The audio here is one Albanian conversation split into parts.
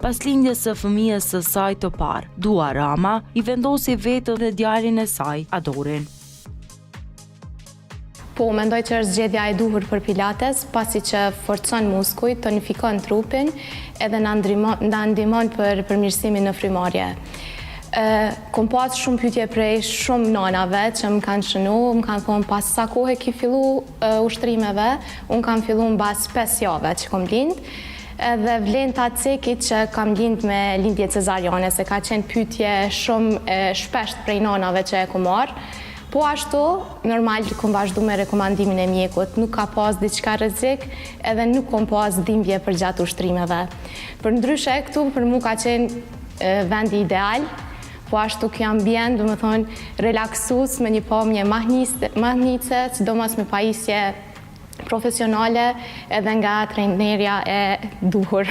Pas lindjes së fëmijës së saj të parë, Dua Rama i vendosi vetën dhe djalin e saj, Adorin. Po, mendoj që është zgjedhja e duhur për pilates, pasi që forcon muskujt, tonifikon trupin, edhe na ndihmon për përmirësimin në frymarrje. Kom pas shumë pyetje prej shumë nanave që më kanë shënu, më kanë thonë pas sa kohë ki fillu ushtrimeve, unë kam fillu mbas 5 jave që kom lind, edhe vlen ta cekit që kam lind me lindje cezariane, se ka qenë pyetje shumë shpesht prej nanave që e kom marrë. Po ashtu, normal kom vazhdu me rekomandimin e mjekut, nuk ka pas diçka rrezik, edhe nuk kom pas dhimbje për gjatë ushtrimeve. Për ndryshe, këtu për mu ka qenë vendi ideal, po ashtu kjo ambient, do më thonë, relaksus me një pamje mahnitse, sidomos me pajisje profesionale edhe nga trajnerja e duhur.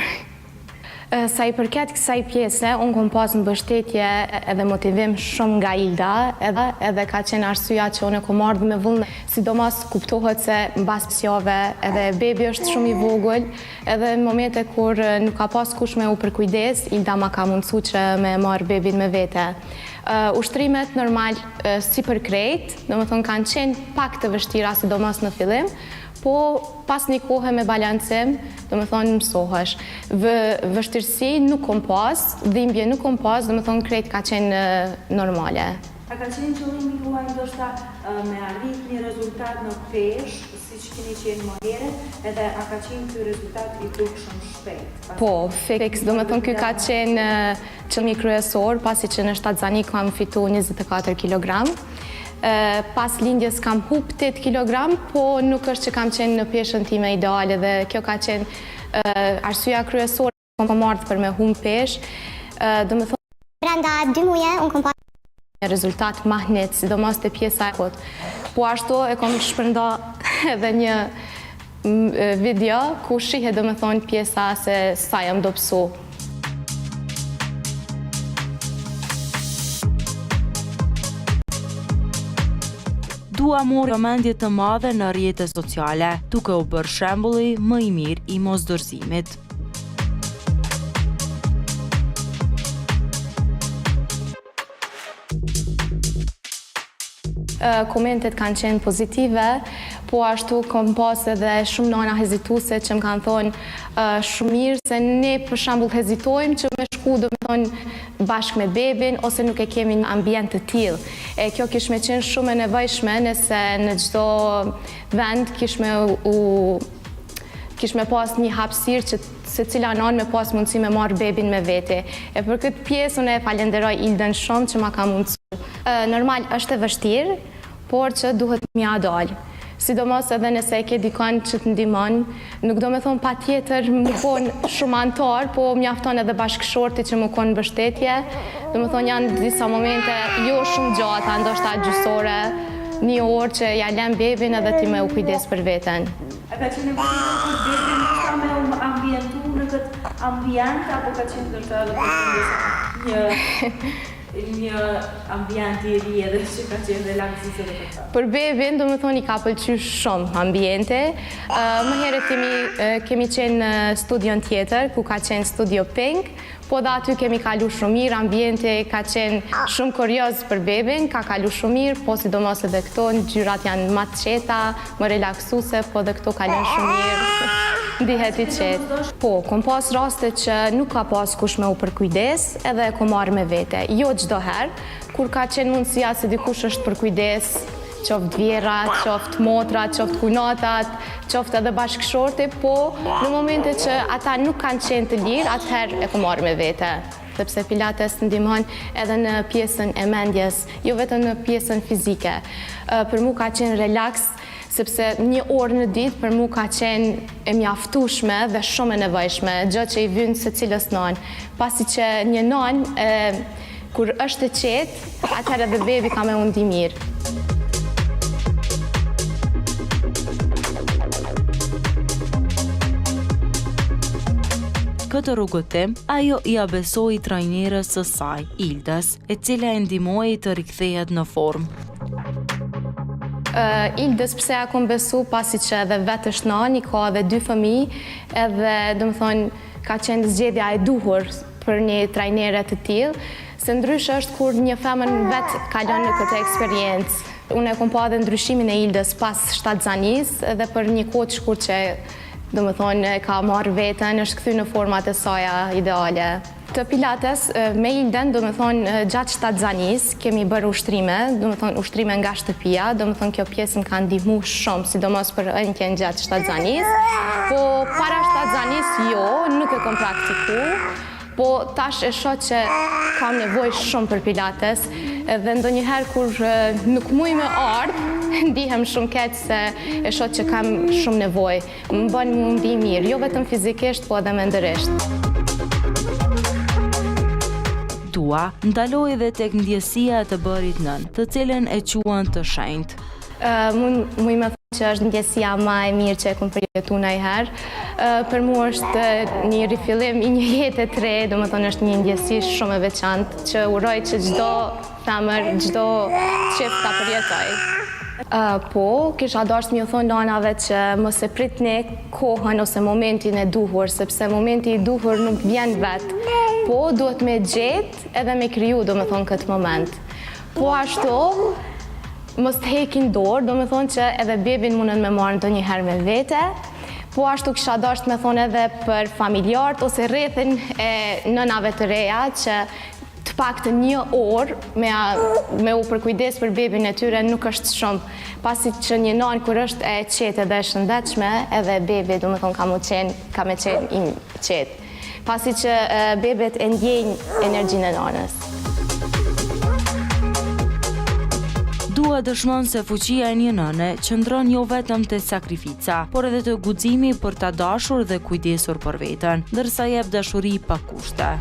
Sa i përket kësaj pjese, unë kom pas në mbështetje edhe motivim shumë nga Ilda, edhe ka qenë arsyeja që unë kom ardhur me vullnet, sidomos kuptohet se mbas 5 jave edhe bebi është shumë i vogël, edhe në momente kur nuk ka pas kush me u përkujdes, Ilda ma ka mundësu që me marrë bebin me vete. Ushtrimet normal si për krejt, do më thonë kanë qenë pak të vështira, sidomos në fillim, po pas një kohë me balancim, do më thonë mësohesh. Vështirësi nuk kom pas, dhimbje nuk kom pas, do më thonë krejt ka qenë normale. A ka qenë qëllimi juaj ndoshta me arrit një rezultat në pesh, si që keni qenë më herët, edhe a ka qenë ky rezultat i dukshëm shpejt? Po, fix, do më thonë ky ka qenë qëllimi kryesor, pasi që në Shtatzani kam fitu 24 kg. Pas lindjes kam hup 8 kg, po nuk është që kam qenë në peshën time ideale dhe kjo ka qenë arsyeja kryesore që kom ardhur për me humb peshë. Do të thonë brenda 2 muaje unë kom pasur rezultat mahnit, sidomos te pjesa e kot. Po ashtu e kom shpërnda edhe një video ku shihet do të thonë pjesa se sa jam dobësu. Dua mori vëmendje të madhe në rrjetet sociale, duke u bërë shembulli më i mirë i mosdorëzimit. Komentet kanë qenë pozitive, po ashtu kom pas edhe shumë nana hezituese që më kanë thonë shumë mirë se ne për shembull hezitojmë që me shku do të thonë bashkë me bebin ose nuk e kemi një ambient të tillë. E kjo kish me qenë shumë e nevojshme nëse në çdo vend kish me pas një hapësirë që se cila nanë me pas mundësi me marrë bebin me vete. E për këtë pjesë unë e falenderoj Ildën shumë që ma ka mundësu. Normal është e vështirë, por që duhet mja dalë. Sidomos edhe nëse e ke dikon që të ndihmon, nuk do me thonë pa tjetër më konë shumë antar, po mjafton edhe bashkëshorti që më konë mbështetje. Do me thonë janë disa momente jo shumë gjata, ndoshta gjysore, 1 orë që ja lem bebin edhe ti me u kujdes për veten. A ka qenë vështirë për bebin ndoshta me u ambientu në këtë ambient, apo ka qenë ndoshta një ambient i ri edhe që ka qenë relaksisë dhe këtë? Për bebin, do më thoni, ka pëlqyer shumë ambiente. Më herët kemi qenë në studion tjetër, ku ka qenë Studio Pink, po dhe aty kemi kalu shumë mirë, ambiente ka qenë shumë kurioz për bebin, ka kalu shumë mirë, po sidomos edhe këto, ngjyrat janë më të qeta, më relaksuse, po dhe këto kalon shumë mirë. Ndihet i qetë. Po, kom pas raste që nuk ka pas kush me u përkujdes, edhe e kom marrë me vete. Jo çdo herë, kur ka qenë mundësia se dikush është përkujdes, qoftë vjerat, qoftë motrat, qoftë kunatat, qoftë edhe bashkëshorti, po në momente që ata nuk kanë qenë të lirë, atëherë e kom marrë me vete. Sepse pilates ndihmon edhe në pjesën e mendjes, jo vetëm në pjesën fizike. Për mu ka qenë relaks, sepse 1 orë në ditë për mu ka qenë e mjaftueshme dhe shumë e nevojshme, gjë që i vjen secilës nanë. Pasi që një nanë, kur është e qetë, atëherë edhe bebi ka me u ndi mirë. Këtë rrugëtim, ajo i abesoi trajnerës së saj, Ildës, e cila e ndihmoi të rikthehet në formë. Ildës pse ja kom besu pasi që edhe vetë është nani, ka edhe 2 fëmijë, edhe do më thonë ka qenë zgjedhja e duhur për një trajnere të tillë, se ndryshe është kur një femën vetë kalon në këtë eksperiencë. Unë e kom pa edhe ndryshimin e Ildës pas shtatzanis, edhe për një kohë të shkurtë që do më thonë ka marrë vetën, është kthy në format e saja ideale. Të pilates, me Ildën, do më thonë, gjatë shtatzanis, kemi bërë ushtrime, do më thonë, ushtrime nga shtëpia, do më thonë, kjo pjesë më ka ndihmu shumë, sidomos për ënqen gjatë shtatzanis, po para shtatzanis jo, nuk e kom praktiku, po tash e shoh që kam nevojë shumë për pilates, edhe ndonjëherë kur nuk muj me ardhë, ndihem shumë keq se e shoh që kam shumë nevojë. Më bën mu ndi mirë, jo vetëm fizikisht, po edhe mendërisht. Dua ndaloi dhe tek ndjesia e të bërit nën, të cilën e quan të shenjtë. Muj me thonë që është ndjesia ma e mirë që e kom përjetu ndonjëherë. Për mu është një rifillim i një jete të re, do më thonë është një ndjesi shumë e veçantë, që uroj që çdo femër, çdo çift ta përjetoj. Po, kisha dashur m'ju thonë nanave që mos e pritni kohën ose momentin e duhur, sepse momenti i duhur nuk vjen vetë, po duhet me gjetë edhe me kriju, do më thonë, këtë moment. Po ashtu, mos të hekin dorë, do me thonë që edhe bebin mundën me marrë ndonjëherë me vete, po ashtu kisha dashur me thonë edhe për familjarët ose rrethin e nënave të reja që të paktën 1 orë me u përkujdes për bebin e tyre nuk është shumë, pasi që një nanë kur është e qetë dhe e shëndetshme, edhe bebi do me thonë ka me qenë i qetë, pasi që bebet e ndjejnë energjinë e nanës. Dua dëshmon se fuqia e një nëne qëndron jo vetëm te sakrifica, por edhe te guximi për ta dashur dhe kujdesur për veten, ndërsa jep dashuri pa kushte.